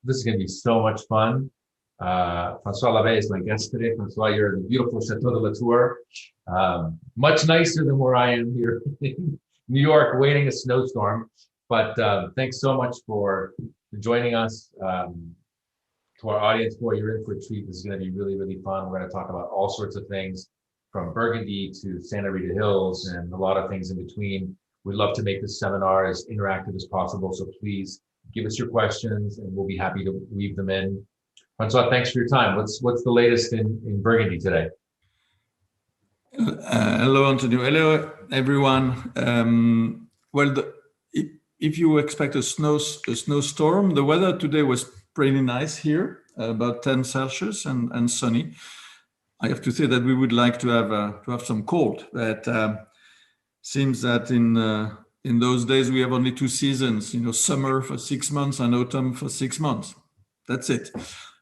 This is going to be so much fun. Francois Labet is my guest today. Francois, you're in the beautiful Chateau de la Tour. Much nicer than where I am here in New York, waiting a snowstorm. But thanks so much for joining us. To our audience, boy, you're in for a treat. This is going to be really, really fun. We're going to talk about all sorts of things from Burgundy to Santa Rita Hills and a lot of things in between. We'd love to make this seminar as interactive as possible. So please give us your questions and we'll be happy to weave them in. Francois, thanks for your time. What's the latest in Burgundy today? Hello, Antonio. Hello, everyone. If you expect a snowstorm, the weather today was pretty nice here, about 10 Celsius and sunny. I have to say that we would like to have some cold. But seems that in those days we have only two seasons. Summer for 6 months and autumn for 6 months. That's it.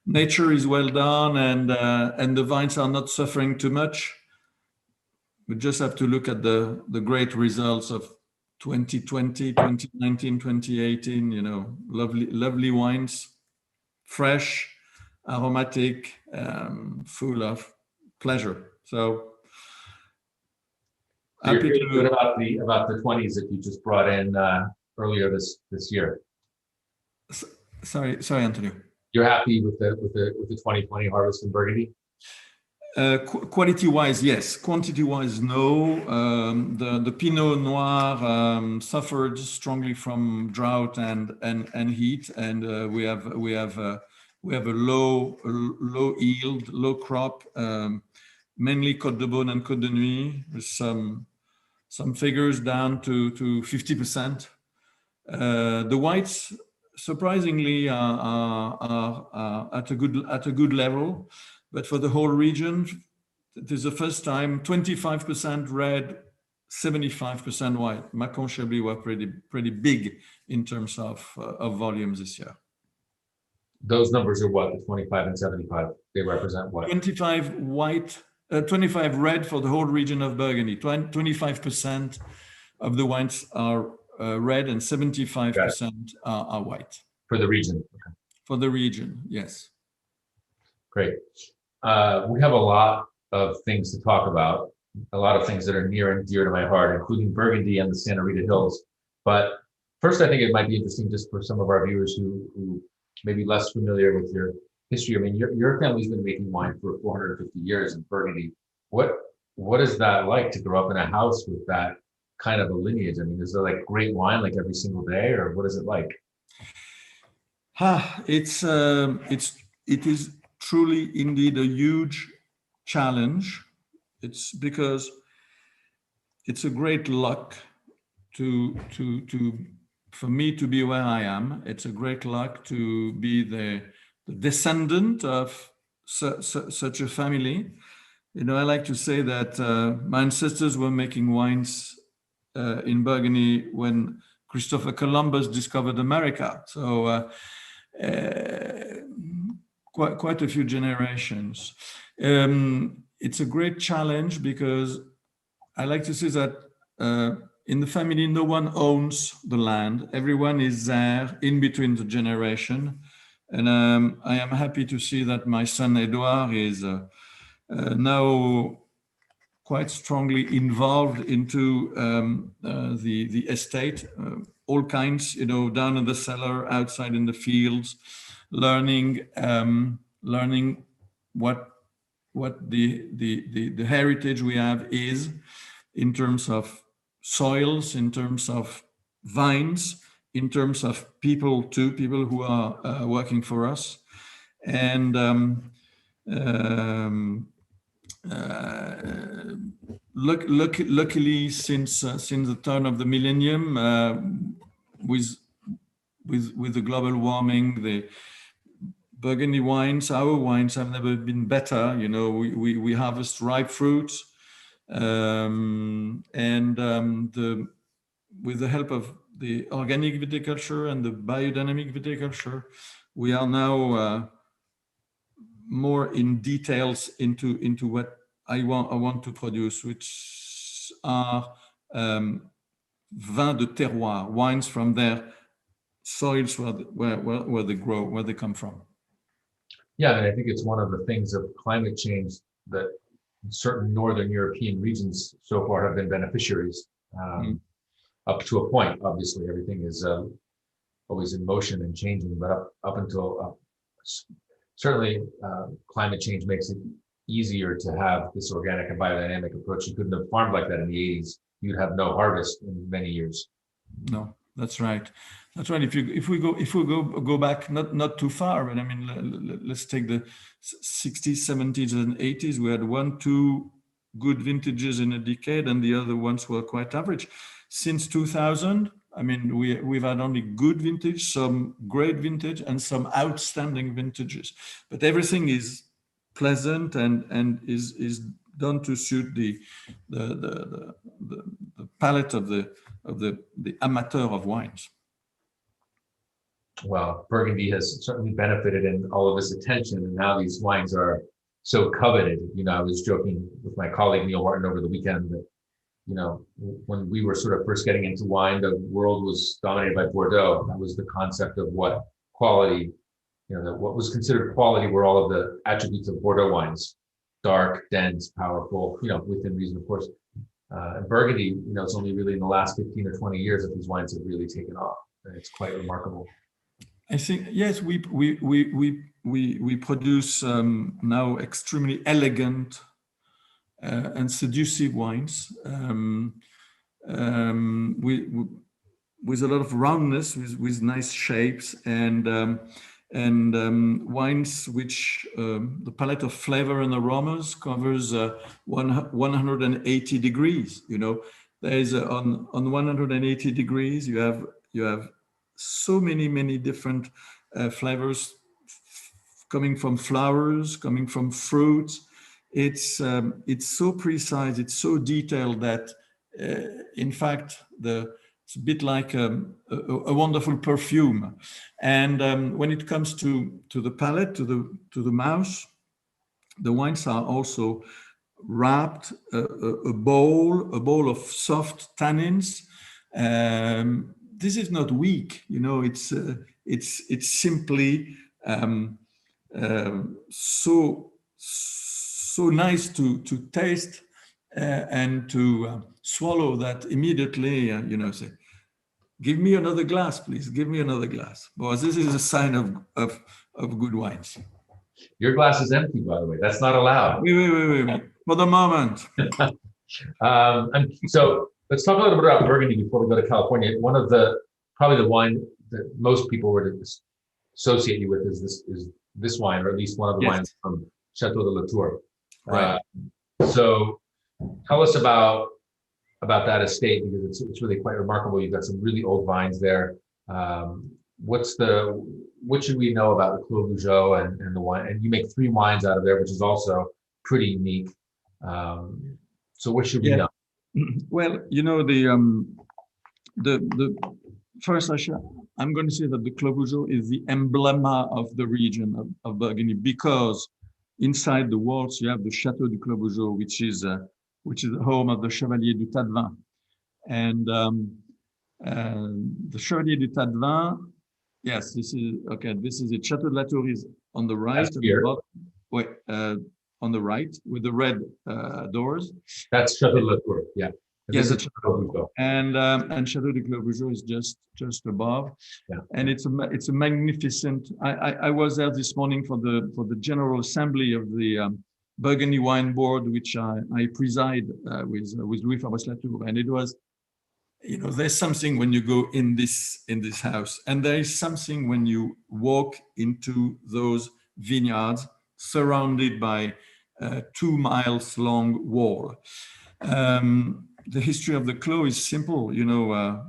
Nature is well done, and the vines are not suffering too much. We just have to look at the great results of 2020, 2019, 2018. Lovely wines, fresh, aromatic, full of pleasure. So you're feeling good about the 20s that you just brought in earlier this year. Sorry, Antonio. You're happy with the 2020 harvest in Burgundy? Quality-wise, yes. Quantity-wise, no. The Pinot Noir suffered strongly from drought and heat, and we have a low yield, low crop, mainly Côte de Beaune and Côte de Nuit, with some figures down to 50%. The whites, surprisingly, are at a good level. But for the whole region, it is the first time 25% red, 75% white. Macon Chablis were pretty big in terms of volumes this year. Those numbers are what? The 25 and 75. They represent what? 25 white, 25 red for the whole region of Burgundy. 25% of the wines are red, and 75% are white. For the region. Okay. For the region, yes. Great. We have a lot of things to talk about, a lot of things that are near and dear to my heart, including Burgundy and the Santa Rita Hills. But first, I think it might be interesting just for some of our viewers who may be less familiar with your history. I mean, your family's been making wine for 450 years in Burgundy. What is that like to grow up in a house with that kind of a lineage? I mean, is there like great wine like every single day, or what is it like? It is truly indeed a huge challenge. It's because it's a great luck for me to be where I am. It's a great luck to be the descendant of such a family. I like to say that my ancestors were making wines in Burgundy when Christopher Columbus discovered America. So quite a few generations. It's a great challenge because I like to say that in the family, no one owns the land. Everyone is there in between the generation. And I am happy to see that my son Edouard is now quite strongly involved into the estate, all kinds, down in the cellar, outside in the fields, learning what the heritage we have is in terms of soils, in terms of vines, in terms of people too, people who are working for us. And luckily, since the turn of the millennium, with the global warming, the Burgundy wines, our wines have never been better. We harvest ripe fruits, and with the help of the organic viticulture and the biodynamic viticulture, we are now more in details into what I want to produce, which are vins de terroir, wines from their soils where they grow, where they come from. Yeah, and I think it's one of the things of climate change that certain Northern European regions so far have been beneficiaries. Up to a point, obviously, everything is always in motion and changing, but up until certainly climate change makes it easier to have this organic and biodynamic approach. You couldn't have farmed like that in the 80s. You'd have no harvest in many years. No, that's right. That's right. If we go back not too far, but I mean, let's take the 60s, 70s, and 80s. We had 1-2 good vintages in a decade, and the other ones were quite average. Since 2000, I mean, we've had only good vintage, some great vintage, and some outstanding vintages. But everything is pleasant and is done to suit the palate of the amateur of wines. Well, Burgundy has certainly benefited in all of this attention, and now these wines are so coveted. You know, I was joking with my colleague Neil Martin over the weekend that, you know, when we were sort of first getting into wine, the world was dominated by Bordeaux. That was the concept of what quality, you know, what was considered quality were all of the attributes of Bordeaux wines: dark, dense, powerful, you know, within reason, of course. And Burgundy, you know, it's only really in the last 15 or 20 years that these wines have really taken off. And it's quite remarkable. I think, yes, we produce now extremely elegant and seductive wines with a lot of roundness, with nice shapes, and wines which the palette of flavor and aromas covers 180 degrees. You know, there is on 180 degrees you have so many different flavors coming from flowers, coming from fruits. It's so precise, it's so detailed that in fact it's a bit like a wonderful perfume. And when it comes to the palate, to the mouth, the wines are also wrapped a bowl of soft tannins. This is not weak, you know. It's simply so nice to taste and to swallow that immediately. You know, say, "Give me another glass, please. Give me another glass." Because this is a sign of good wines. Your glass is empty, by the way. That's not allowed. Wait. For the moment. And so let's talk a little bit about Burgundy before we go to California. One of probably the wine that most people would associate you with is this wine, or at least one of the wines from Chateau de la Tour. Right. So tell us about that estate, because it's really quite remarkable. You've got some really old vines there. What should we know about the Clos Vougeot and the wine? And you make 3 wines out of there, which is also pretty unique. So what should we know? Well, you know, the first I'm going to say that the Clos Vougeot is the emblem of the region of Burgundy, because inside the walls you have the Chateau du Clos Vougeot, which is the home of the Chevalier du Tadevin, and the Chevalier du Tadevin. Yes, this is okay. This is it. Chateau de la Tour is on the right. On the right with the red doors. That's Chateau de la Tour. Yeah. Yes, it's Chateau. And Chateau du Clos Vougeot is just above. Yeah. And it's a magnificent. I was there this morning for the General Assembly of the Burgundy Wine Board, which I preside with Louis Fabre-Latour, and it was, you know, there's something when you go in this house, and there is something when you walk into those vineyards surrounded by 2 miles long wall. The history of the Clos is simple, you know,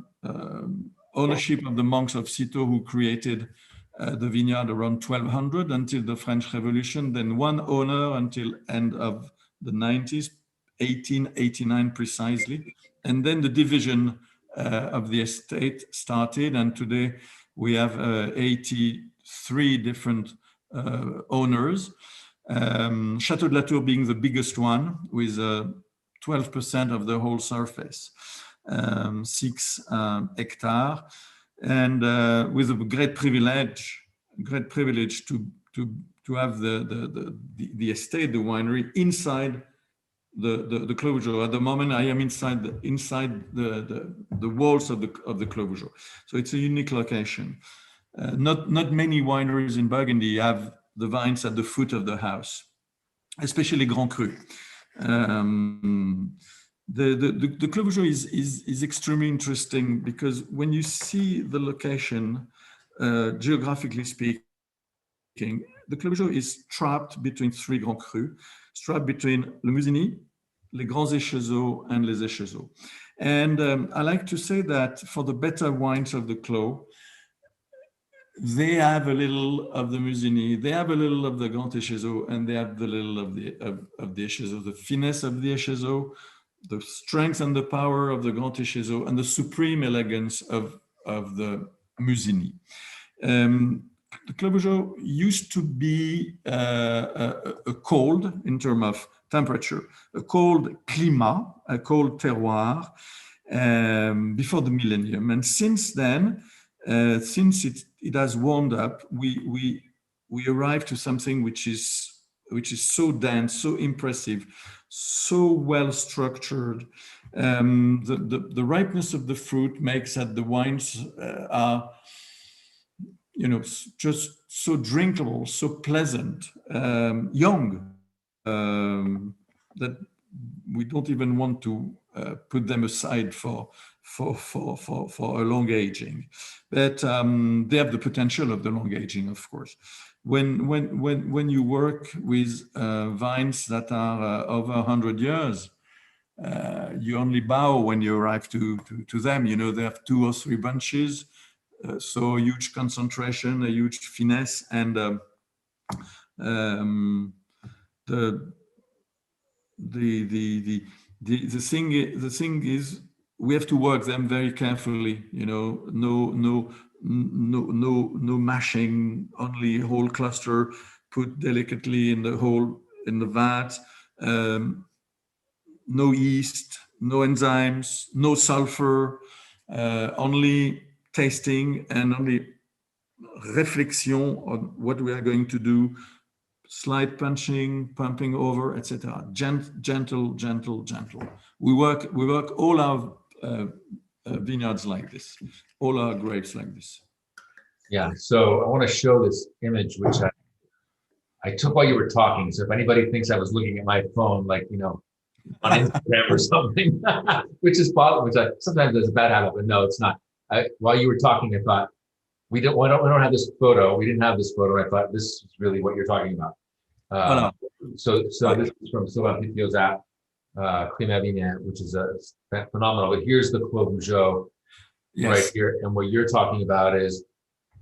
ownership of the monks of Citeaux, who created the vineyard around 1200 until the French Revolution, then one owner until end of the 90s, 1889 precisely. And then the division of the estate started, and today we have 83 different owners. Chateau de la Tour being the biggest one, with 12% of the whole surface, 6 hectares. and with a great privilege to have the estate, the winery inside the Clos Vougeot. At the moment, I am inside the walls of the Clos Vougeot. So it's a unique location. Not many wineries in Burgundy have the vines at the foot of the house, especially Grand Cru. The Clos Vougeot is extremely interesting because when you see the location, geographically speaking, the Clos Vougeot is trapped between three Grand Cru, trapped between Le Musigny, les Grands Échezeaux, and les Échezeaux. And I like to say that for the better wines of the Clos, they have a little of the Musigny, they have a little of the Grand Échezeaux, and they have the little of the Échezeaux, the finesse of the Échezeaux, the strength and the power of the Grand Échezeaux, and the supreme elegance of the Musigny. The Clos Vougeot used to be a cold in terms of temperature, a cold climat, a cold terroir before the millennium. And since then, since it has warmed up, we arrived to something which is so dense, so impressive, so well structured. The ripeness of the fruit makes that the wines are, just so drinkable, so pleasant, young, that we don't even want to put them aside for a long aging. But they have the potential of the long aging, of course. When you work with vines that are over 100 years, you only bow when you arrive to them. They have 2 or 3 bunches, so a huge concentration, a huge finesse, and the thing is we have to work them very carefully. No mashing, only whole cluster put delicately in the vat. No yeast, no enzymes, no sulfur, only tasting and only reflection on what we are going to do, slight punching, pumping over, etc. Gentle. We work all our vineyards like this, all our grapes like this. Yeah, so I want to show this image, which I took while you were talking. So if anybody thinks I was looking at my phone, on Instagram or something, which is possible, which sometimes is a bad habit, but no, it's not. While you were talking, I thought, we don't have this photo. We didn't have this photo. I thought this is really what you're talking about. So this is from Sylvain Pithiot's app, Climat Vignet, which is phenomenal. But here's the Clos Vougeot right here. And what you're talking about is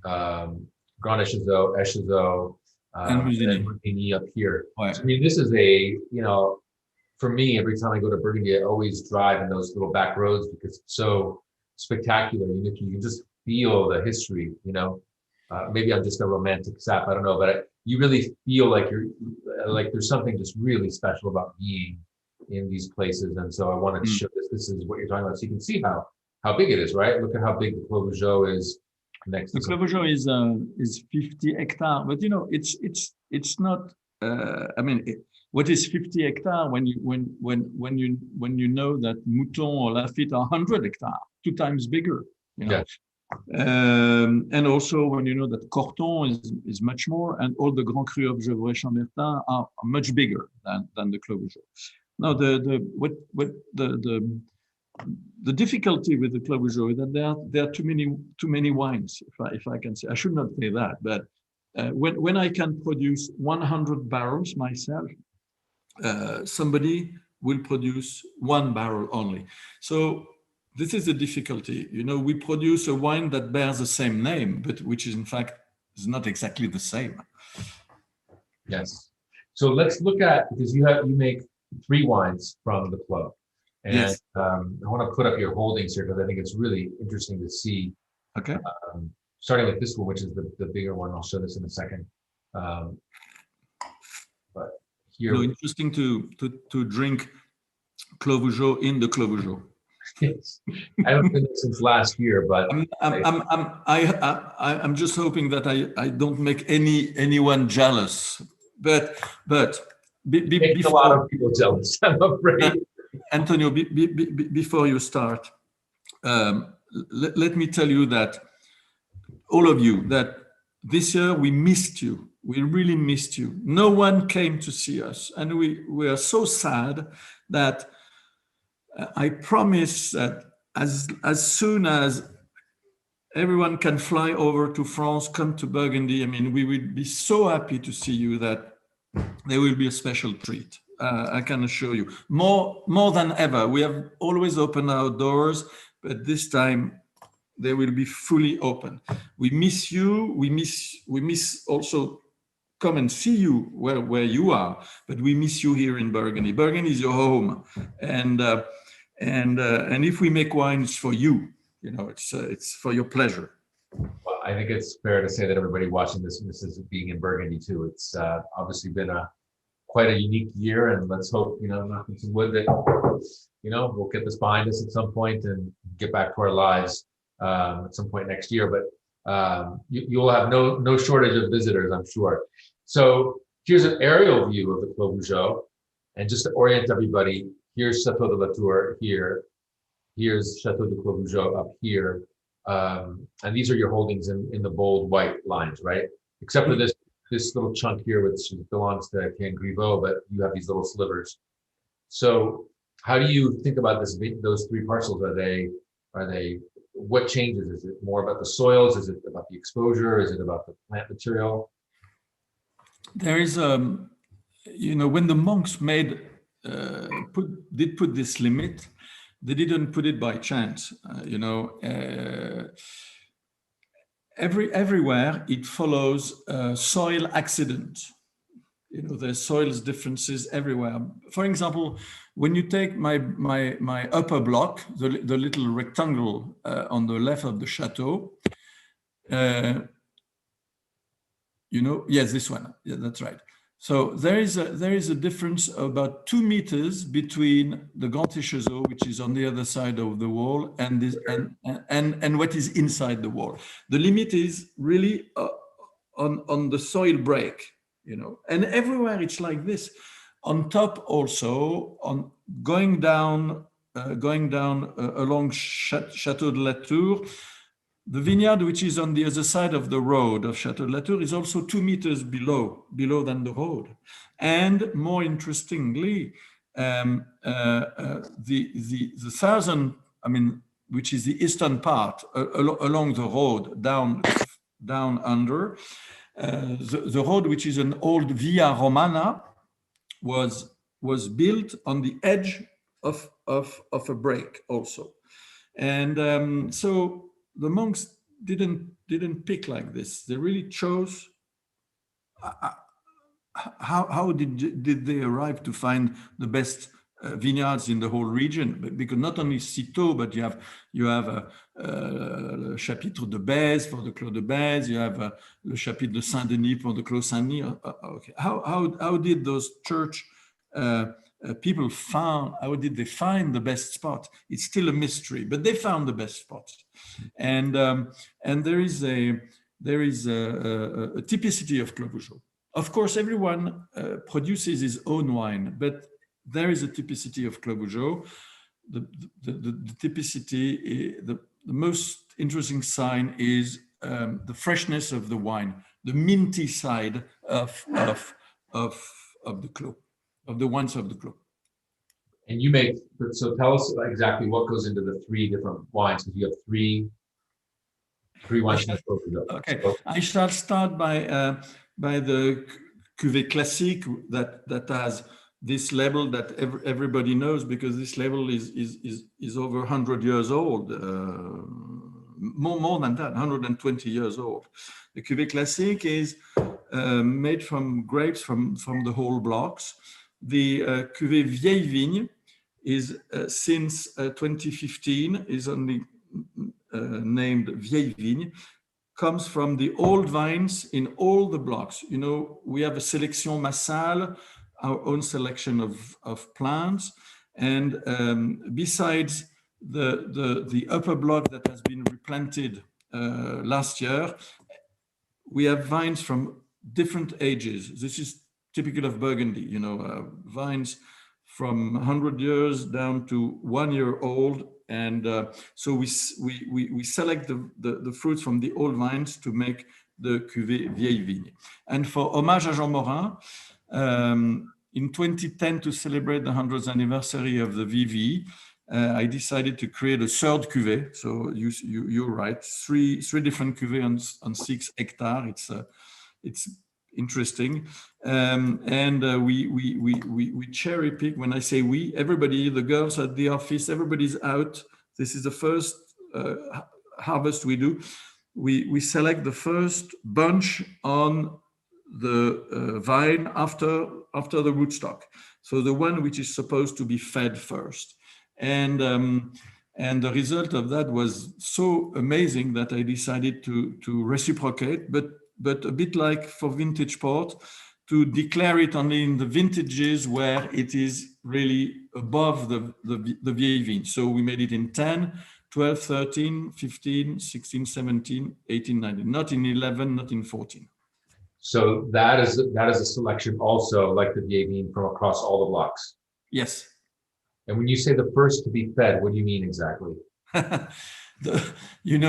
Grand Échezeaux, and Musigny up here. Right. So, I mean, this is for me, every time I go to Burgundy, I always drive in those little back roads because it's so spectacular. You can just feel the history, maybe I'm just a romantic sap, I don't know, but you really feel like there's something just really special about being in these places. And so I wanted to show this is what you're talking about. So you can see how big it is, right? Look at how big the Clos Vougeot is next. The Clos Vougeot is 50 hectares, but it's not, what is 50 hectares when you know that Mouton or Lafite are 100 hectares, 2 times bigger, Yeah. And also when you know that Corton is much more, and all the Grand Cru of Gevrey-Chambertin are much bigger than the Clos Vougeot. Now the difficulty with the Clos Vougeot is that there are too many wines, if I can say. I should not say that, but when I can produce 100 barrels myself, somebody will produce 1 barrel only. So this is the difficulty. We produce a wine that bears the same name, but which is in fact is not exactly the same. Yes. So let's look at, because you make 3 wines from the Clos. And yes. I want to put up your holdings here because I think it's really interesting to see. Okay. Starting with this one, which is the bigger one. I'll show this in a second. But here, interesting to drink Clos Vougeot in the Clos Vougeot. Yes. I haven't been there since last year, but I'm just hoping that I don't make anyone jealous. But makes a lot of people jealous, I'm afraid. Antonio, before you start, let me tell you that all of you, that this year we missed you. We really missed you. No one came to see us, and we are so sad that I promise that as soon as everyone can fly over to France, come to Burgundy, I mean, we would be so happy to see you that there will be a special treat. I can assure you, more than ever. We have always opened our doors, but this time they will be fully open. We miss you. We miss also come and see you where you are, but we miss you here in Burgundy. Burgundy is your home, and if we make wine, it's for you. You know, it's for your pleasure. Well, I think it's fair to say that everybody watching this misses being in Burgundy too. It's obviously been quite a unique year, and let's hope, knocking some wood, that we'll get this behind us at some point and get back to our lives at some point next year. But you'll have no shortage of visitors, I'm sure. So here's an aerial view of the Clos Vougeot, and just to orient everybody, here's Chateau de la Tour here. Here's Chateau de Clos Vougeot up here. And these are your holdings in the bold white lines, right? Except for this little chunk here, which belongs to Ken Griveau, but you have these little slivers. So how do you think about those three parcels? Are they, what changes? Is it more about the soils? Is it about the exposure? Is it about the plant material? There is, when the monks did put this limit, they didn't put it by chance. Everywhere it follows soil accident. There's soils differences everywhere. For example, when you take my upper block, the little rectangle on the left of the chateau, yes, this one. Yeah, that's right. So there is a difference of about 2 meters between the Grand Échezeau, which is on the other side of the wall, and what is inside the wall. The limit is really on the soil break, and everywhere it's like this. On top also, on going down along Château de la Tour. The vineyard, which is on the other side of the road of Château de la Tour, is also 2 meters below than the road. And more interestingly, the thousand, which is the eastern part along the road down under, the road, which is an old Via Romana, was built on the edge of a break also, and so. The monks didn't pick like this. They really chose. How did they arrive to find the best vineyards in the whole region? Because not only Citeaux, but you have le chapitre de Bèze for the Clos de Bèze. You have le chapitre de Saint-Denis for the Clos Saint-Denis. Okay. How did those church people how did they find the best spot? It's still a mystery, but they found the best spot. And there is a typicity of Clos Vougeot. Of course, everyone produces his own wine, but there is a typicity of Clos Vougeot. The typicity, the most interesting sign is the freshness of the wine, the minty side of the Clos, of the wines of the Clos. And so tell us exactly what goes into the three different wines, because you have three wines. Okay, I shall start by the Cuvée Classique that has this label that everybody knows, because this label is over 100 years old, more than that, 120 years old. The Cuvée Classique is made from grapes from the whole blocks. The Cuvée Vieille Vigne is since 2015 is only named Vieille Vigne, comes from the old vines in all the blocks. We have a sélection massale, our own selection of plants, and besides the upper block that has been replanted last year, we have vines from different ages. This is typical of Burgundy, vines from 100 years down to 1 year old. And so we select the fruits from the old vines to make the cuvée Vieille Vigne. And for Hommage à Jean Morin, in 2010, to celebrate the 100th anniversary of the VV, I decided to create a third cuvée. So you're right, three different cuvées on 6 hectares. It's interesting, and we cherry pick. When I say we, everybody, the girls at the office, everybody's out. This is the first harvest we do. We select the first bunch on the vine after the rootstock. So the one which is supposed to be fed first. And the result of that was so amazing that I decided to reciprocate, but a bit like for vintage port, to declare it only in the vintages where it is really above the Vieille Vigne. So we made it in 10, 12, 13, 15, 16, 17, 18, 19, not in 11, not in 14. So that is a selection also like the Vieille Vigne from across all the blocks. Yes. And when you say the first to be fed, what do you mean exactly? After you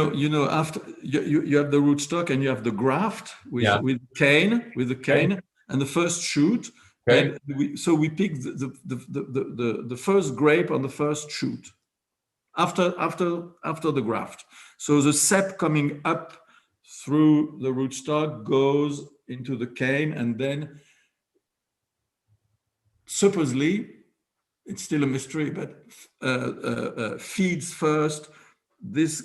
have the rootstock and you have the graft with the cane and the first shoot. Okay. And so we pick the first grape on the first shoot after the graft. So the sap coming up through the rootstock goes into the cane, and then supposedly, it's still a mystery, but feeds first this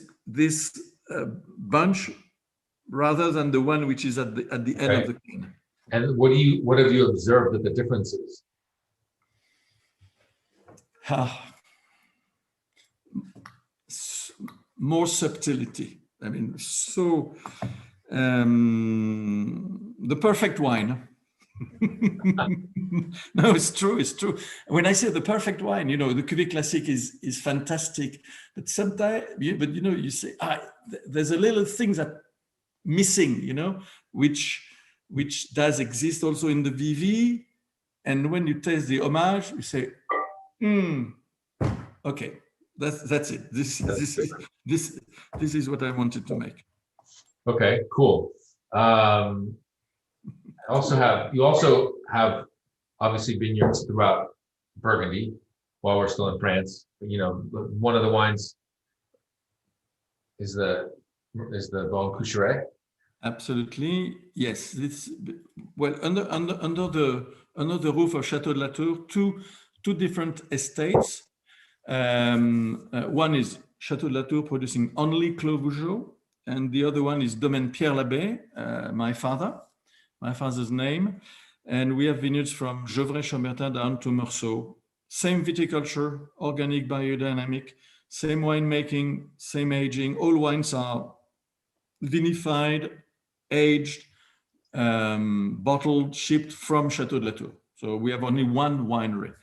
bunch rather than the one which is at the end of the cane. And what have you observed that the difference is? More subtlety. I mean, so the perfect wine. No, it's true. When I say the perfect wine, the Cuvée Classique is fantastic, but sometimes, you say, there's a little thing that missing, which does exist also in the VV. And when you taste the Hommage, you say, okay, that's it. This is what I wanted to make. Okay, cool. You also have obviously vineyards throughout Burgundy while we're still in France. One of the wines is the Bon Coucheret. Absolutely, yes. Under the roof of Château de la Tour, two different estates. One is Château de la Tour producing only Clos Vougeot, and the other one is Domaine Pierre Labet, my father's name. And we have vineyards from Gevrey-Chambertin down to Meursault. Same viticulture, organic, biodynamic, same winemaking, same aging. All wines are vinified, aged, bottled, shipped from Château de la Tour. So we have only one winery.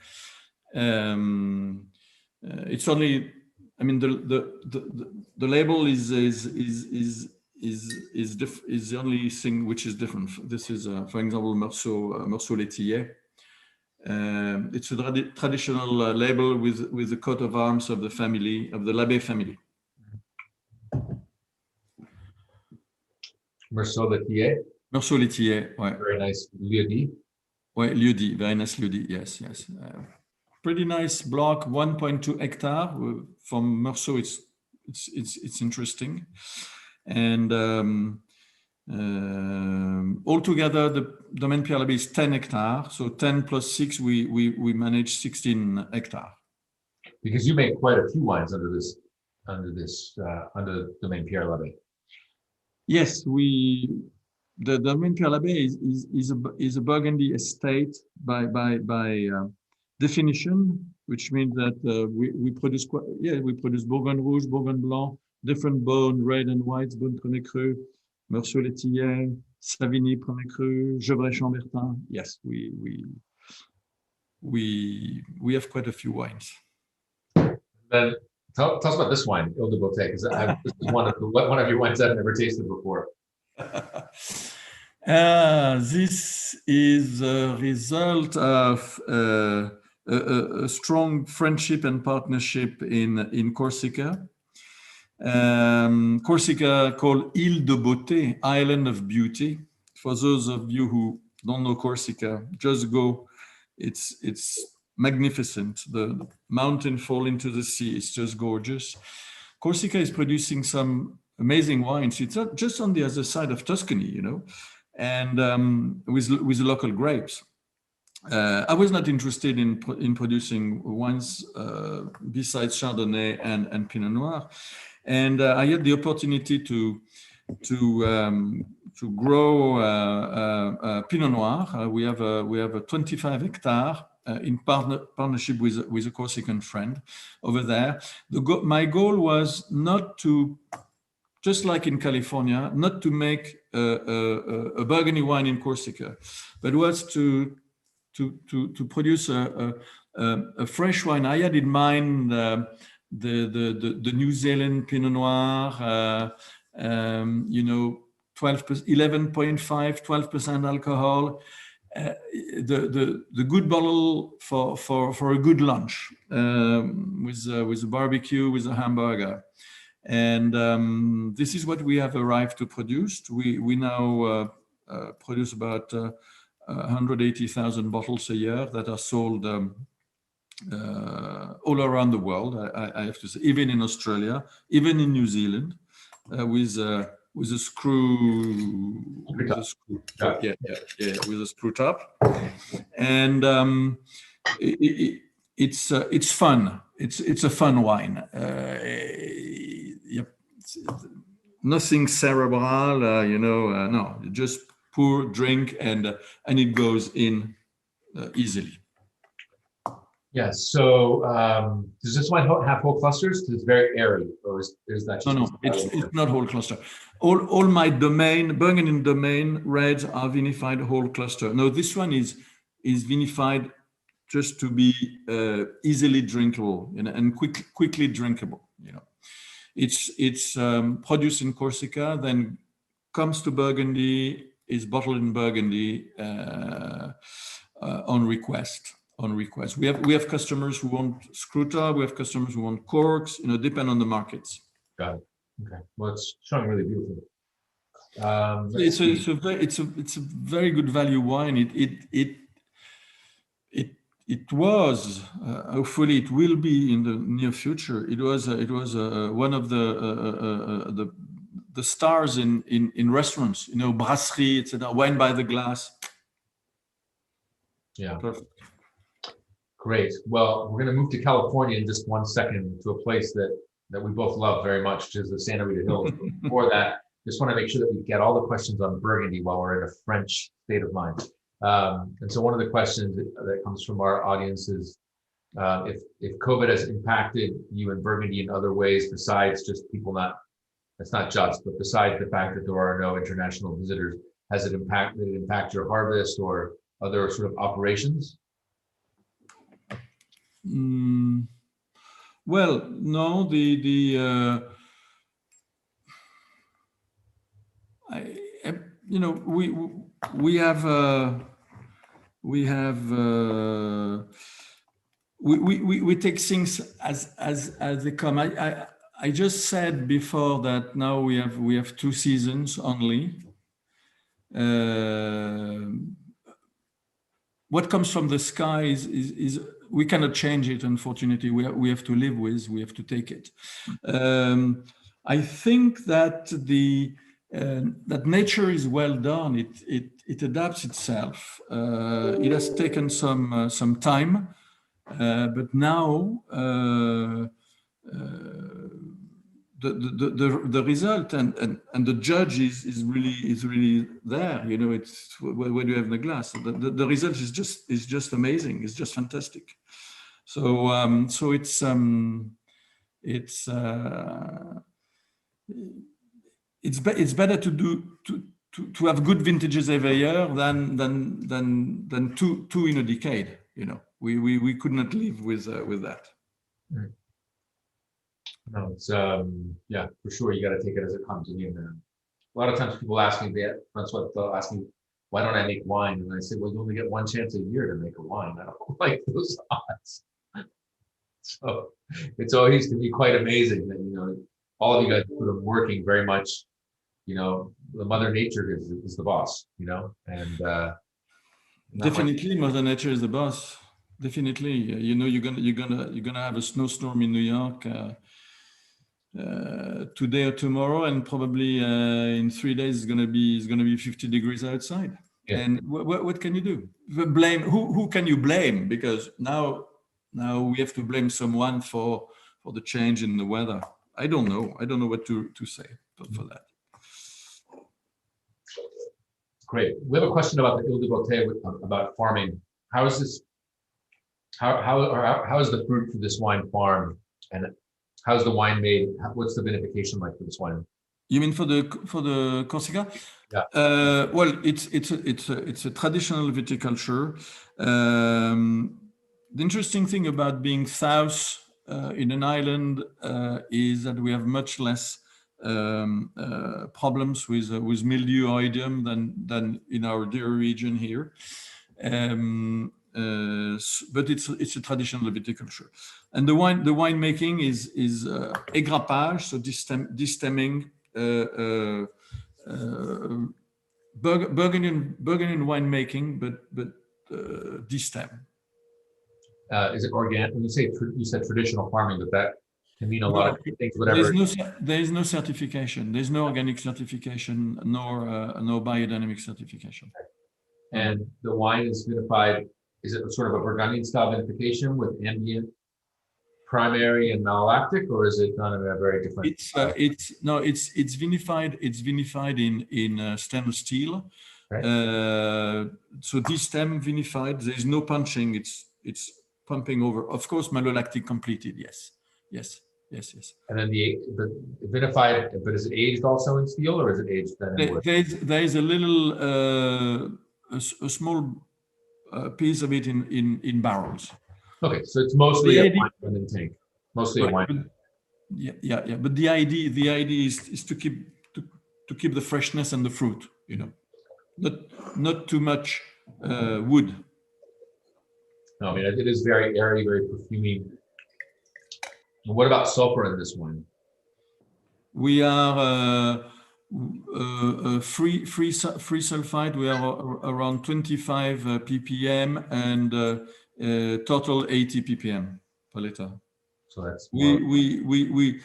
It's only, the label is the only thing which is different. This is, for example, Meursault Laitier. It's a traditional label with the coat of arms of the family, of the Labet family. Meursault Laitier. Meursault Laitier, ouais. Very nice lieu-dit. Ouais, lieu-dit, very nice lieu-dit, yes. Pretty nice block, 1.2 hectares. From Meursault, it's interesting. And altogether, the Domaine Pierre Labet is 10 hectares. So 10 plus 6, we manage 16 hectares. Because you make quite a few wines under Domaine Pierre Labet. Yes, the Domaine Pierre Labet is a Burgundy estate by definition, which means that we produce Bourgogne Rouge, Bourgogne Blanc, different Beaune, red and white, Beaune Premier Cru, Meursault Laitier, Savigny Premier Cru, Gevrey-Chambertin. Yes, we have quite a few wines. Then Tell us about this wine, Il de Beauté, because this is one of your wines I've never tasted before. This is a result of a strong friendship and partnership in Corsica. Corsica called Ile de Beauté, Island of Beauty. For those of you who don't know Corsica, just go. It's magnificent. The mountain fall into the sea. It's just gorgeous. Corsica is producing some amazing wines. It's not just on the other side of Tuscany, you know, and with local grapes. I was not interested in producing wines besides Chardonnay and Pinot Noir, and I had the opportunity to grow Pinot Noir. We have a 25 hectare in partnership with a Corsican friend over there. My goal was not to, just like in California, not to make a Burgundy wine in Corsica, but was to produce a fresh wine. I had in mind the New Zealand Pinot Noir, you know, 11.5, 12% alcohol, the good bottle for a good lunch with a barbecue, with a hamburger. And this is what we have arrived to produce. We now produce about 180,000 bottles a year that are sold all around the world. I have to say, even in Australia, even in New Zealand, with a screw top. With a screw top, and it's fun. It's a fun wine. Yep, nothing cerebral, you know. No, just pour, drink, and it goes in easily. Yeah. So does this wine have whole clusters? Because it's very airy, or is that just no? It's not whole cluster. All my domain, Burgundy domain reds are vinified whole cluster. No, this one is vinified just to be easily drinkable, you know, and quickly drinkable. You know, it's produced in Corsica, then comes to Burgundy, is bottled in Burgundy on request. We have customers who want screw top. We have customers who want corks. You know, depend on the markets. Got it. Okay. Well, it's showing really beautiful. It's a very good value wine. It was hopefully it will be in the near future. It was one of the stars in restaurants. You know, brasserie, etc. Wine by the glass. Yeah. Perfect. Great. Well, we're going to move to California in just 1 second, to a place that we both love very much, which is the Santa Rita Hills. Before that, just want to make sure that we get all the questions on Burgundy while we're in a French state of mind. And so one of the questions that comes from our audience is if COVID has impacted you in Burgundy in other ways besides just people that's not just, but besides the fact that there are no international visitors, did it impact your harvest or other sort of operations? Well, no, you know, we take things as they come. I just said before that now we have 2 seasons only. What comes from the sky is we cannot change it, unfortunately. We have to live with. We have to take it. I think that that nature is well done. It adapts itself. It has taken some time, but now the result and the judge is really there. You know, it's when you have the glass. The result is just amazing. It's just fantastic. So it's better to have good vintages every year than two in a decade. You know, we could not live with that. No, it's yeah, for sure. You got to take it as it comes. I mean, a lot of times people ask me that. That's what they'll ask me. Why don't I make wine? And I say, well, you only get one chance a year to make a wine. I don't like those odds. So it's always to be quite amazing that all of you guys put them working very much. The Mother Nature is the boss. Not much. Definitely, Mother Nature is the boss. Definitely, you're gonna have a snowstorm in New York today or tomorrow, and probably in 3 days it's gonna be 50 degrees outside. Yeah. And what can you do? Blame who can you blame? Because now we have to blame someone for the change in the weather. I don't know. I don't know what to say for that. Great. We have a question about the Ile de Beauté about farming. How is this? How is the fruit for this wine farmed, and how's the wine made? What's the vinification like for this wine? You mean for the Corsica? Yeah. Well, it's a traditional viticulture. The interesting thing about being south in an island is that we have much less problems with mildew or oidium than in our dear region here. But it's a traditional viticulture, and the winemaking is égrappage, so destemming. Burgundian winemaking, but destem. Is it organic? When you said traditional farming, but that can mean a lot of things. Whatever. There is no certification. There's no organic certification, nor biodynamic certification. And the wine is vinified. Is it sort of a Burgundian style vinification with ambient, primary, and malolactic, or is it kind of a very different? It's vinified. It's vinified in stainless steel. Right. So destem vinified. There is no punching. It's pumping over. Of course, malolactic completed. Yes. And then the vinified, but is it aged also in steel, or is it aged then in wood? There is a little, a small piece of it in barrels. Okay, so it's mostly a wine in tank. Mostly a wine. Yeah. But the idea is to keep the freshness and the fruit. Not too much wood. No, I mean it is very airy, very perfuming. And what about sulfur in this wine? We are free sulfide. We are around 25 ppm and total 80 ppm per liter. So that's we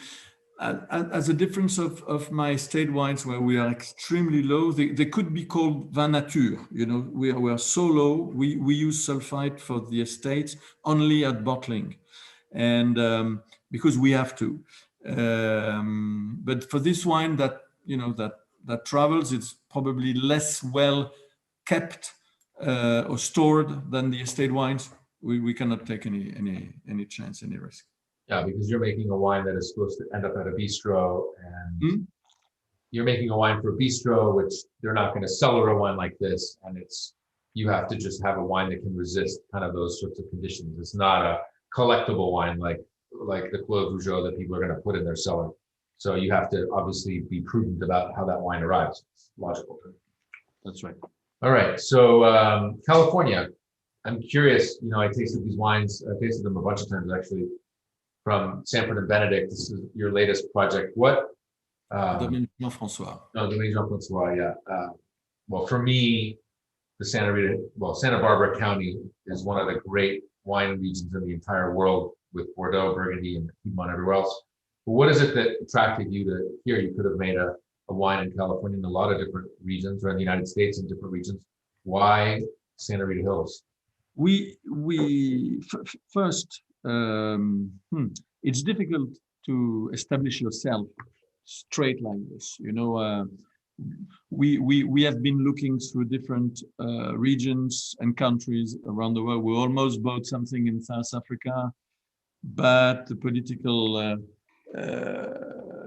as a difference of my estate wines, where we are extremely low. They could be called vin nature. We are so low. We use sulfide for the estates only at bottling, and because we have to. But for this wine that travels, it's probably less well kept or stored than the estate wines. We cannot take any chance, any risk. Yeah, because you're making a wine that is supposed to end up at a bistro, and you're making a wine for a bistro, which they're not going to cellar a wine like this, and you have to just have a wine that can resist kind of those sorts of conditions. It's not a collectible wine like the Clos Vougeot that people are going to put in their cellar. So you have to obviously be prudent about how that wine arrives. It's logical. That's right. All right. So California, I'm curious. I tasted these wines. I tasted them a bunch of times actually. From Sanford and Benedict. This is your latest project. What? Domaine Francois. No, Domaine Francois. Yeah. Well, for me, the Santa Barbara County is one of the great wine regions in the entire world, with Bordeaux, Burgundy, and Piedmont, everywhere else. But what is it that attracted you to here? You could have made a wine in California in a lot of different regions, or in the United States in different regions. Why Santa Rita Hills? First, it's difficult to establish yourself straight like this. We have been looking through different regions and countries around the world. We almost bought something in South Africa, but the political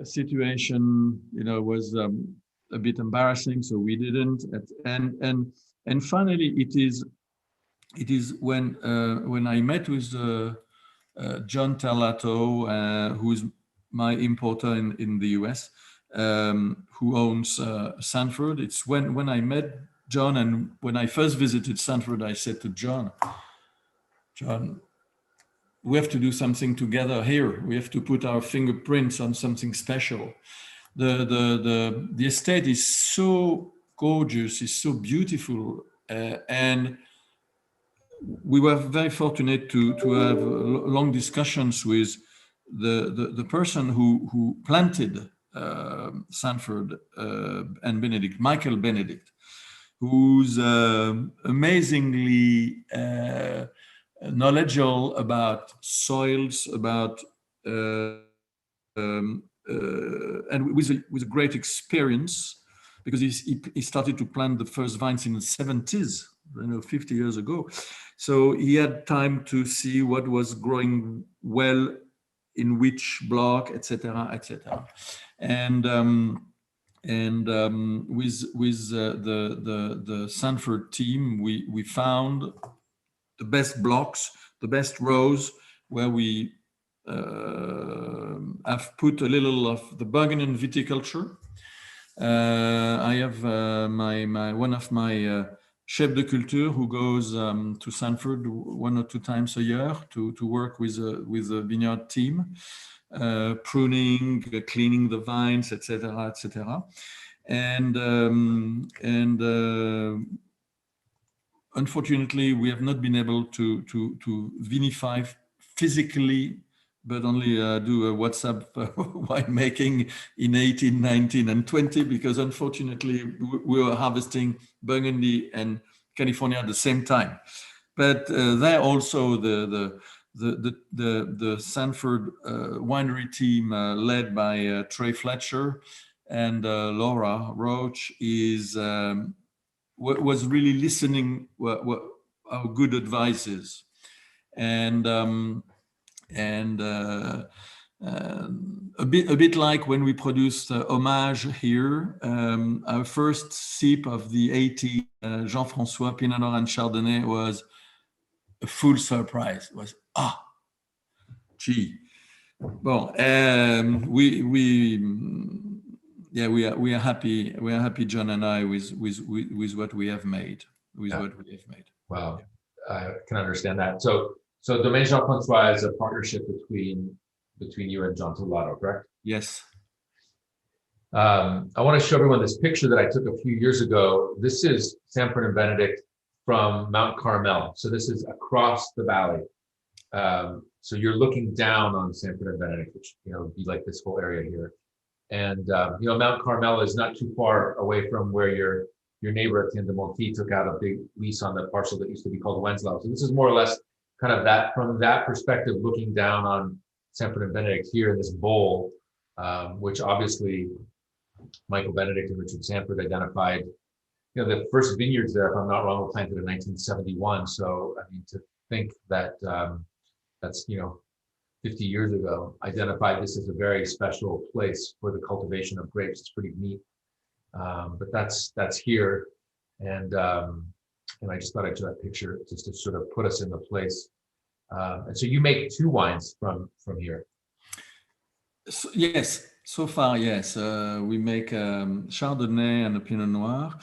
situation, was a bit embarrassing, so we didn't. And finally, it is when I met with John Terlato, who's my importer in the US, who owns Sanford. It's when I met John, and when I first visited Sanford, I said to John, we have to do something together here. We have to put our fingerprints on something special. The estate is so gorgeous, it's so beautiful, and we were very fortunate to have long discussions with the person who planted Sanford and Benedict, Michael Benedict, who's amazingly knowledgeable about soils, about and with a great experience, because he started to plant the first vines in the 70s, 50 years ago. So he had time to see what was growing well in which block, etc., etc. And with the Sanford team, we found the best blocks, the best rows, where we have put a little of the Burgundy viticulture. I have one of my chef de culture who goes to Sanford 1 or 2 times a year to work with the vineyard team, pruning, cleaning the vines, etc., etc. And unfortunately, we have not been able to vinify physically, but only do a WhatsApp winemaking in 18, 19, and 20, because unfortunately we were harvesting Burgundy and California at the same time. But there also the Sanford winery team, led by Trey Fletcher and Laura Roach, was really listening what our good advice is, and a bit like when we produced Hommage here, our first sip of the 80 Jean-Francois Pinot Noir and Chardonnay was a full surprise. It was gee. Well, we are happy. We are happy, John and I, with what we have made. Wow, I can understand that. So Domaine Jean-Francois is a partnership between you and John Tolato, correct? Yes. I want to show everyone this picture that I took a few years ago. This is Sanford and Benedict from Mount Carmel. So this is across the valley. So you're looking down on Sanford and Benedict, which would be like this whole area here. And Mount Carmel is not too far away from where your neighbor at Monti took out a big lease on the parcel that used to be called Wenslau. So this is more or less kind of that, from that perspective, looking down on Sanford and Benedict here in this bowl, which obviously Michael Benedict and Richard Sanford identified. The first vineyards there, if I'm not wrong, were planted in 1971. So I mean, to think that that's 50 years ago, identified this as a very special place for the cultivation of grapes. It's pretty neat. But that's here, and I just thought I'd show that picture just to sort of put us in the place. And so you make 2 wines from here. So, yes, so far, yes. We make Chardonnay and a Pinot Noir.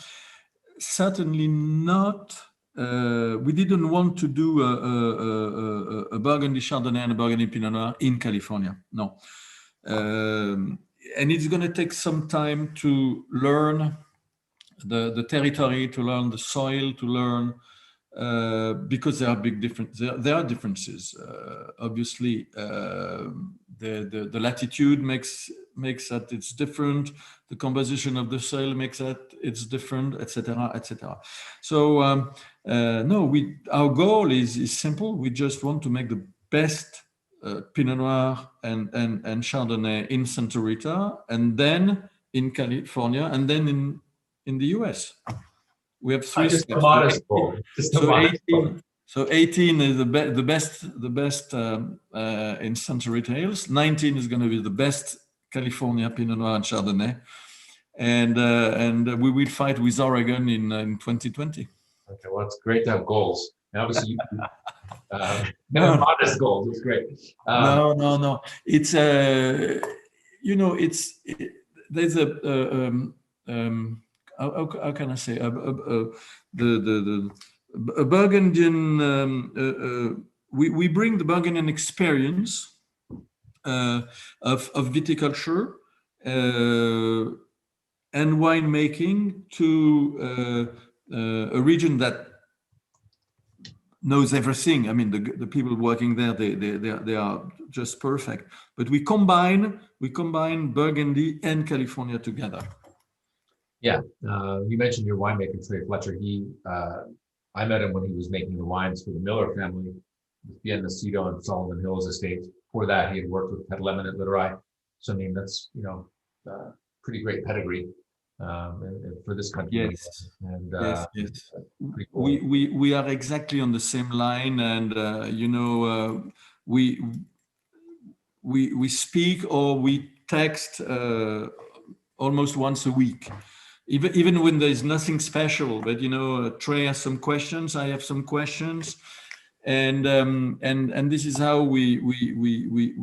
Certainly not. We didn't want to do a Burgundy Chardonnay and a Burgundy Pinot Noir in California. No. And it's going to take some time to learn the territory, to learn the soil, to learn, because there are big differences. There are differences. Obviously, the latitude makes that it's different. The composition of the soil makes that it's different, etc., etc. So no, our goal is simple. We just want to make the best Pinot Noir and Chardonnay in Santa Rita, and then in California, and then in the US. We have 3 just steps. a modest goal. So 18 is the best in Santa Rita Hills. 19 is going to be the best California Pinot Noir and Chardonnay, and we will fight with Oregon in 2020. Okay, well, it's great to have goals. And obviously, modest goals. It's great. No. It's you know, there's how can I say, a Burgundian, we bring the Burgundian experience of viticulture and winemaking to a region that knows everything. I mean, the people working there, they are just perfect. But we combine Burgundy and California together. Yeah, you mentioned your winemaker, Trey Fletcher. I met him when he was making the wines for the Miller family, Vienna and Solomon Hills estates. Before that, he had worked with Pet Lemon at Literai. So I mean, that's pretty great pedigree and for this country. Yes, and yes. pretty cool. We are exactly on the same line, and we speak or we text almost once a week. Even when there's nothing special, but Trey has some questions, I have some questions, and this is how we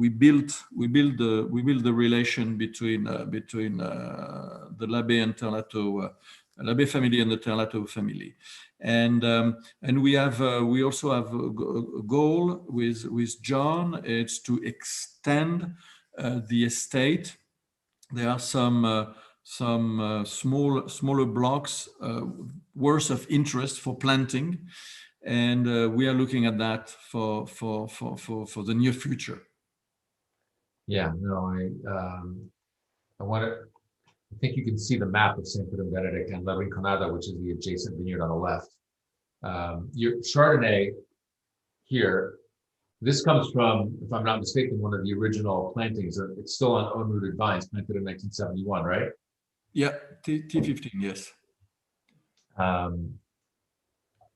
build the relation between the Labet and Terlato, Labet family and the Terlato family, and we also have a goal with John. It's to extend the estate. There are some smaller blocks worth of interest for planting, and we are looking at that for the near future. Yeah, no, I think you can see the map of Sanford and Benedict and La Rinconada, which is the adjacent vineyard on the left. Your Chardonnay here, this comes from, if I'm not mistaken, one of the original plantings. It's still on unrooted vines, planted in 1971, right? Yeah, T15, yes.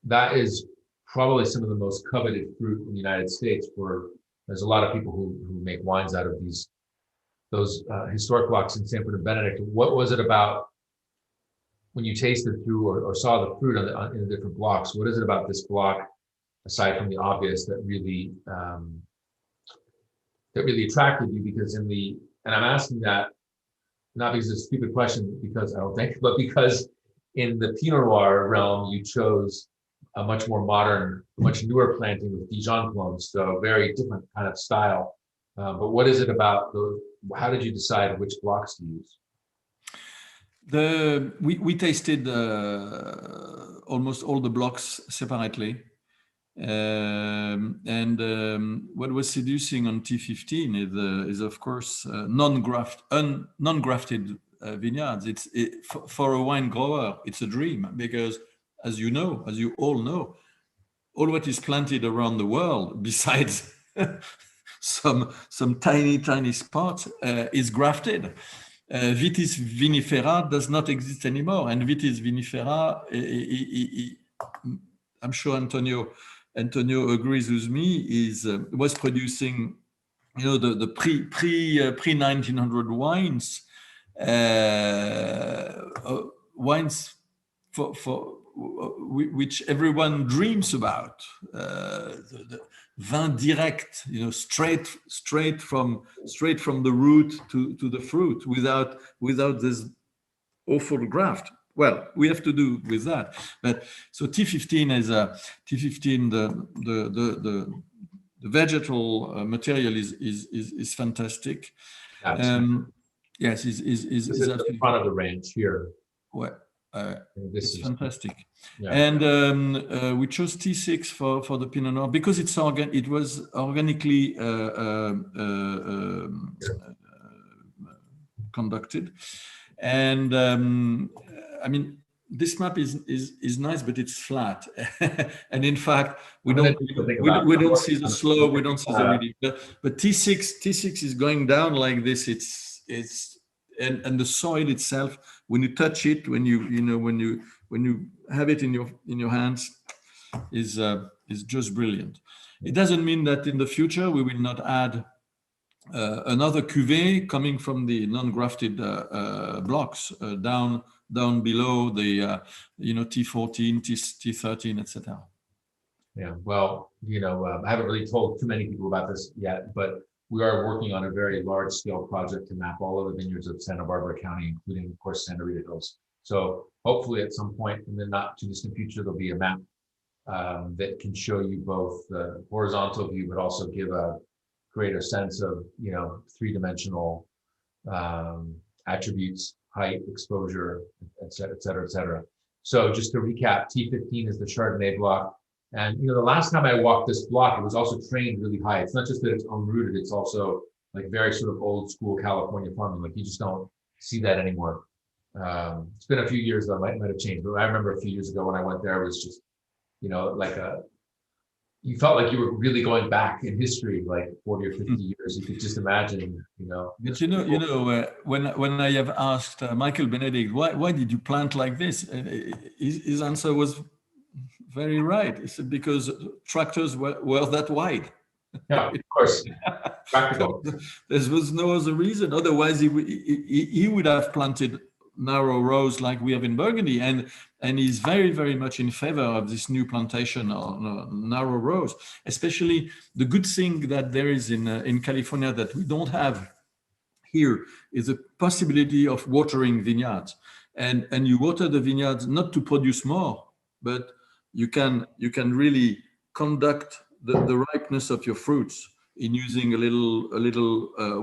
That is probably some of the most coveted fruit in the United States. There's a lot of people who make wines out of those historic blocks in Sanford and Benedict. What was it about when you tasted through or saw the fruit in the different blocks? What is it about this block, aside from the obvious, that really attracted you? Because and I'm asking that not because it's a stupid question, because I don't think, but because in the Pinot Noir realm, you chose a much more modern, much newer planting with Dijon clones, so very different kind of style. But what is it about how did you decide which blocks to use? We tasted almost all the blocks separately. What was seducing on T15 is of course non-grafted vineyards. For a wine grower, it's a dream, because as you all know, all what is planted around the world, besides some tiny spots, is grafted. Vitis vinifera does not exist anymore, and Vitis vinifera, I'm sure Antonio agrees with me, was producing, the pre 1900 wines, wines for which everyone dreams about, the vin direct, straight from the root to the fruit, without this awful graft. Well, we have to do with that. But so T15 is the vegetal material is fantastic. Yes, is at the front of the range here. Well, it's fantastic. Yeah. And we chose T6 for the Pinot Noir because it was organically conducted. And I mean, this map is nice, but it's flat. And in fact, we don't see the slope, we don't see the reading. But T6 is going down like this. And the soil itself, when you touch it, when you have it in your hands, is just brilliant. It doesn't mean that in the future we will not add another cuvée coming from the non-grafted blocks down below the T14, T13, etc. Yeah, well, I haven't really told too many people about this yet, but we are working on a very large scale project to map all of the vineyards of Santa Barbara County, including, of course, Santa Rita Hills. So hopefully at some point in the not too distant future, there'll be a map that can show you both the horizontal view, but also give a greater sense of, three-dimensional attributes, height, exposure, et cetera, et cetera, et cetera. So just to recap, T15 is the Chardonnay block. And the last time I walked this block, it was also trained really high. It's not just that it's unrooted, it's also like very sort of old school California farming. Like you just don't see that anymore. It's been a few years though, might have changed. But I remember a few years ago when I went there, it was just, you felt like you were really going back in history, like 40 or 50 years. You could just imagine, But when I have asked Michael Benedict, why did you plant like this? His answer was very right. He said, because tractors were that wide. Yeah, of course. Practical. There was no other reason. Otherwise, he would have planted narrow rows like we have in Burgundy, and he's very, very much in favor of this new plantation on narrow rows. Especially the good thing that there is in California that we don't have here is the possibility of watering vineyards, and you water the vineyards not to produce more, but you can really conduct the ripeness of your fruits in using a little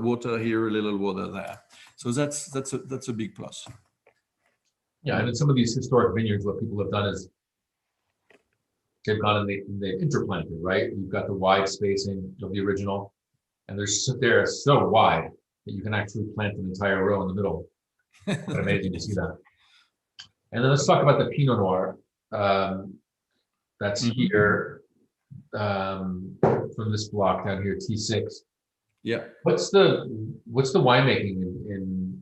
water here, a little water there. So that's a big plus. Yeah, and in some of these historic vineyards, what people have done is they've gone and they've interplanted, right? You've got the wide spacing of the original, and they're so wide that you can actually plant an entire row in the middle. Quite amazing to see that. And then let's talk about the Pinot Noir. That's here from this block down here, T6. Yeah. What's the winemaking in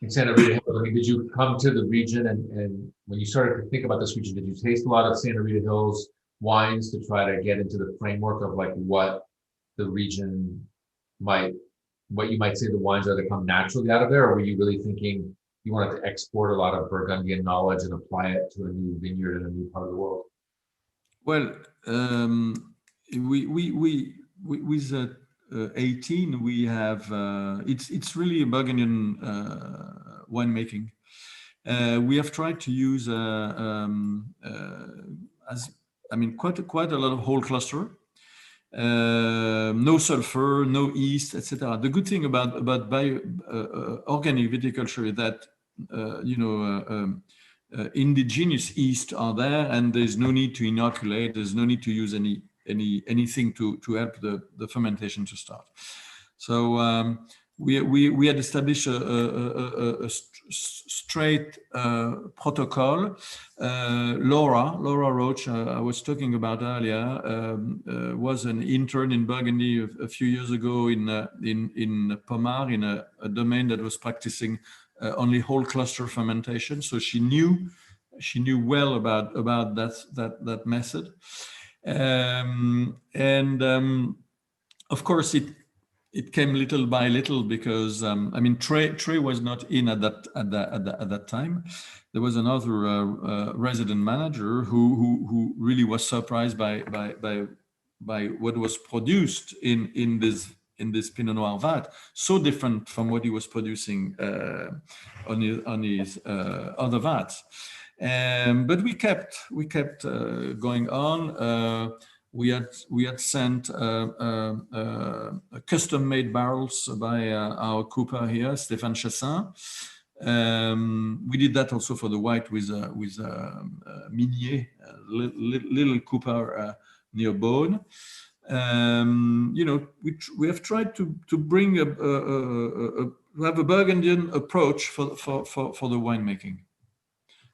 Santa Rita Hills? I mean, did you come to the region and when you started to think about this region, did you taste a lot of Santa Rita Hills wines to try to get into the framework of like what the region what you might say the wines are that come naturally out of there? Or were you really thinking you wanted to export a lot of Burgundian knowledge and apply it to a new vineyard in a new part of the world? Well, with 18, we have it's really a Burgundian winemaking. We have tried to use quite a lot of whole cluster. No sulfur, no yeast, etc. The good thing about organic viticulture is that indigenous yeast are there, and there's no need to inoculate. There's no need to use anything to help the fermentation to start. So we had established a straight protocol. Laura Roach, I was talking about earlier, was an intern in Burgundy a few years ago in Pommard, in a domain that was practicing only whole cluster fermentation. So she knew well about that method, of course it came little by little because Trey was not in at that time. There was another resident manager who really was surprised by what was produced in this Pinot Noir vat, so different from what he was producing on his other vats. But we kept going on. We had sent custom-made barrels by our cooper here, Stéphane Chassin. We did that also for the white with Minier, little cooper near Beaune. We have tried to bring have a Burgundian approach for the winemaking.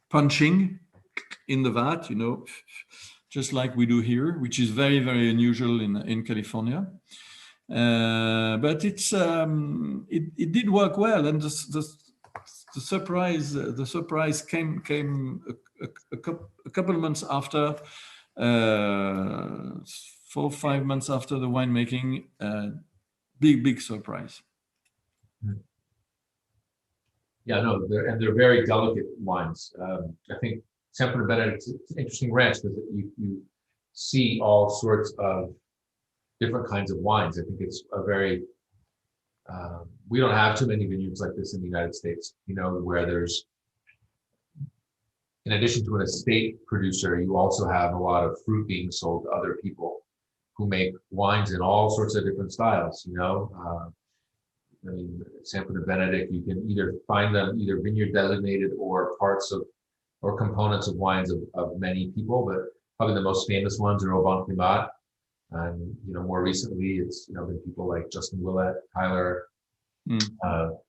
Punching in the vat, just like we do here, which is very, very unusual in California. But it did work well, and the surprise came a couple of months after, 4 or 5 months after the winemaking. Big surprise. Yeah, no, they're very delicate wines. I think Sanford and Benedict, it's an interesting ranch because you see all sorts of different kinds of wines. I think it's a very, we don't have too many vineyards like this in the United States, you know, where there's, in addition to an estate producer, you also have a lot of fruit being sold to other people who make wines in all sorts of different styles, you know. I mean, Sanford and Benedict, you can either find them either vineyard designated or parts of, or components of wines of many people, but probably the most famous ones are Au Bon Climat. And, you know, more recently, it's, you know, been people like Justin Willett, Tyler. But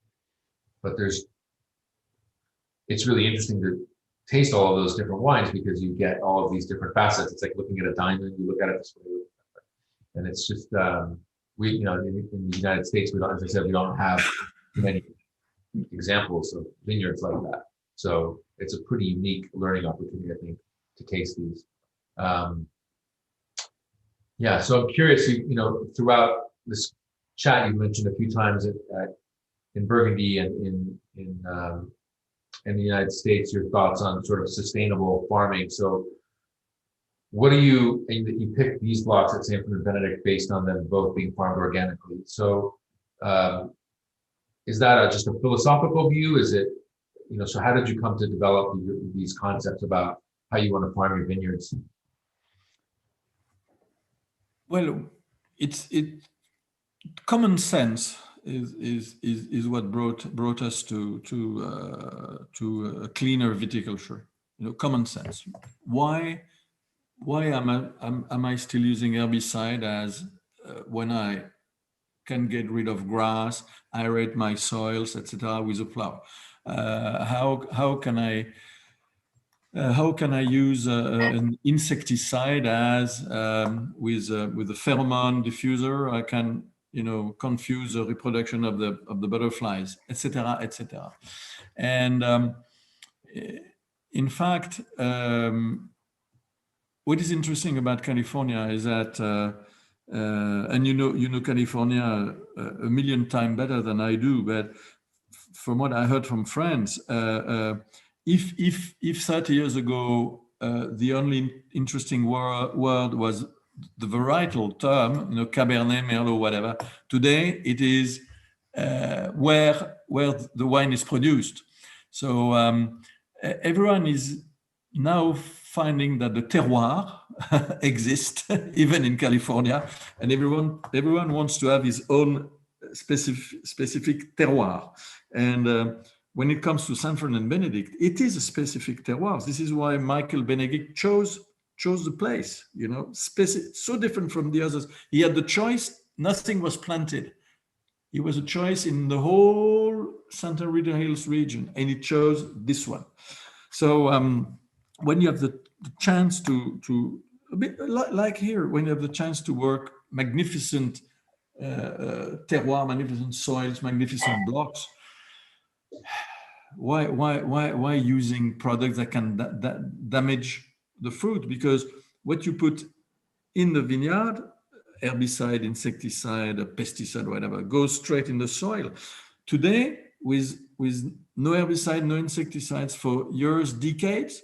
it's really interesting to taste all of those different wines because you get all of these different facets. It's like looking at a diamond, you look at it this way. And it's just, we, you know, in the United States, we don't, as I said, we don't have many examples of vineyards like that. So it's a pretty unique learning opportunity, I think, to taste these. Yeah, so I'm curious, you know, throughout this chat, you mentioned a few times in Burgundy and in the United States, your thoughts on sort of sustainable farming. So what do you, and you picked these blocks at Sanford and Benedict based on them both being farmed organically. So is that just a philosophical view? Is it, you know, so how did you come to develop these concepts about how you want to farm your vineyards? Well, it's common sense is what brought us to a cleaner viticulture. You know, common sense. Why am I still using herbicide as when I can get rid of grass, aerate my soils, etc. with a plow? How can I use an insecticide as with a pheromone diffuser? I can, you know, confuse the reproduction of the butterflies, etc., etc. And in fact, what is interesting about California is that, and you know California a million times better than I do, but from what I heard from friends, if 30 years ago the only interesting word was the varietal term, you know, Cabernet, Merlot, whatever, today it is where the wine is produced. So everyone is now finding that the terroir exists even in California, and everyone wants to have his own specific terroir. And when it comes to Sanford and Benedict, it is a specific terroir. This is why Michael Benedict chose the place, you know, so different from the others. He had the choice, nothing was planted. It was a choice in the whole Santa Rita Hills region, and he chose this one. So when you have the chance to a bit like here, when you have the chance to work magnificent terroir, magnificent soils, magnificent blocks, why using products that can damage the fruit? Because what you put in the vineyard, herbicide, insecticide, pesticide, whatever, goes straight in the soil. Today, with no herbicide, no insecticides for years, decades,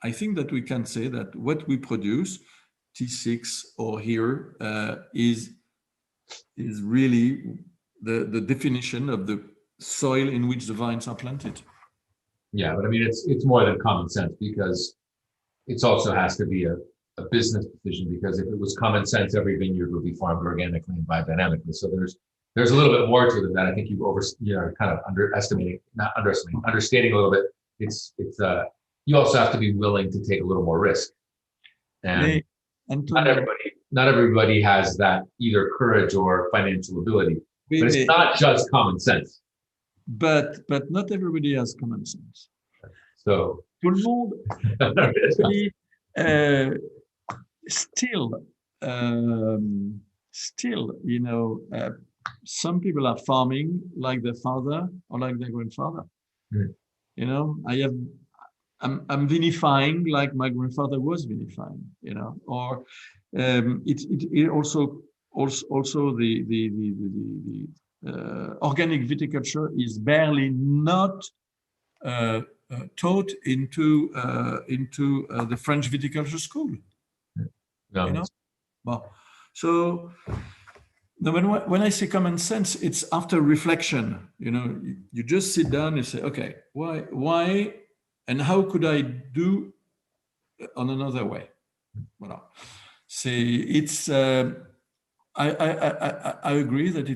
I think that we can say that what we produce, T6 or here, is really the definition of the soil in which the vines are planted. Yeah, but I mean, it's more than common sense, because it also has to be a business decision, because if it was common sense, every vineyard would be farmed organically and biodynamically. So there's a little bit more to it that I think you're kind of understating a little bit. It's you also have to be willing to take a little more risk, and not everybody has that either courage or financial ability. But it's not just common sense. But not everybody has common sense. So tout le monde actually, still, you know, some people are farming like their father or like their grandfather. Mm. You know, I'm vinifying like my grandfather was vinifying. You know, or it also the organic viticulture is barely not taught into the French viticulture school. No. You know, well, So no, when I say common sense, it's after reflection. You just sit down and say, okay, why, and how could I do on another way? Voilà. Say it's. I agree that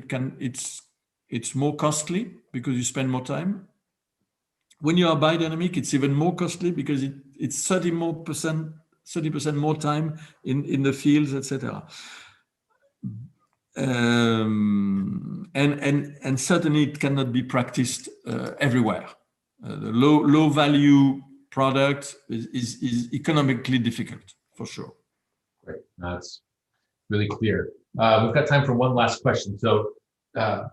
it's more costly because you spend more time. When you are biodynamic, it's even more costly because it's 30% more time in the fields, etc. And certainly it cannot be practiced everywhere. The low value product is economically difficult for sure. Great, that's really clear. We've got time for one last question. So, do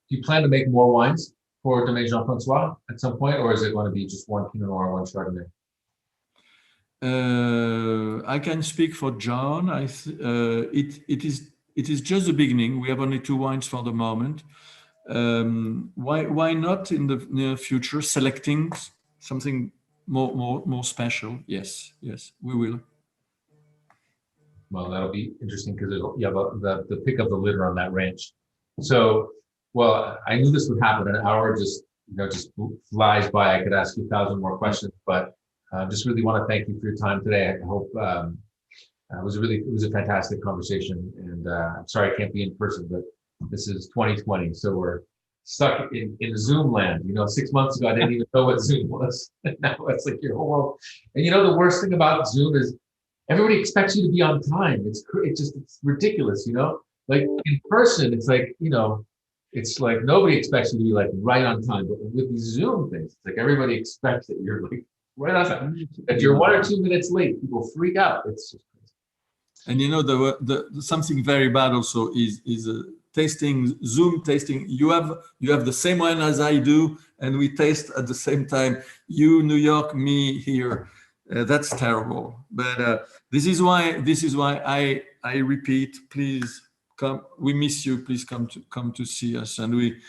you plan to make more wines for Domaine Jean-Francois at some point, or is it going to be just one Pinot Noir, one Chardonnay? I can speak for John. It is just the beginning. We have only 2 wines for the moment. Why not in the near future selecting something more special? Yes, we will. Well, that'll be interesting because you have the pick of the litter on that ranch. So, well, I knew this would happen. An hour just flies by. I could ask you 1,000 more questions, but just really want to thank you for your time today. I hope it was a fantastic conversation, and I'm sorry I can't be in person, but this is 2020, so we're stuck in Zoom land. 6 months ago I didn't even know what Zoom was. Now it's like your whole world. And the worst thing about Zoom is everybody expects you to be on time. It's ridiculous. Like in person, it's like it's like nobody expects you to be like right on time. But with these Zoom things, it's like everybody expects that you're like right on time. If you're 1 or 2 minutes late, people freak out. It's just crazy. And the something very bad also is tasting, Zoom tasting. You have the same wine as I do, and we taste at the same time. You New York, me here. That's terrible. But this is why I repeat. Please come. We miss you. Please come to see us, and we,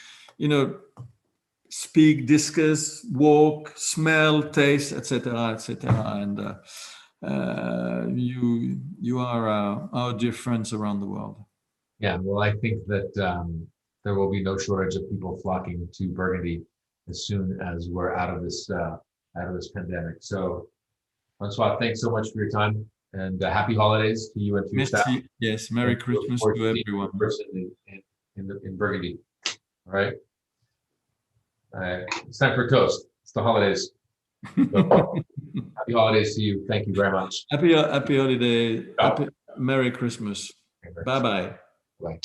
speak, discuss, walk, smell, taste, etc., and you are our dear friends around the world. Yeah, well, I think that there will be no shortage of people flocking to Burgundy as soon as we're out of this pandemic. So, Francois, thanks so much for your time, and happy holidays to you and to your staff. Yes, Merry Christmas to everyone. In Burgundy. All right. It's time for a toast. It's the holidays. So, happy holidays to you. Thank you very much. Happy holiday. Merry Christmas. Bye-bye. Bye.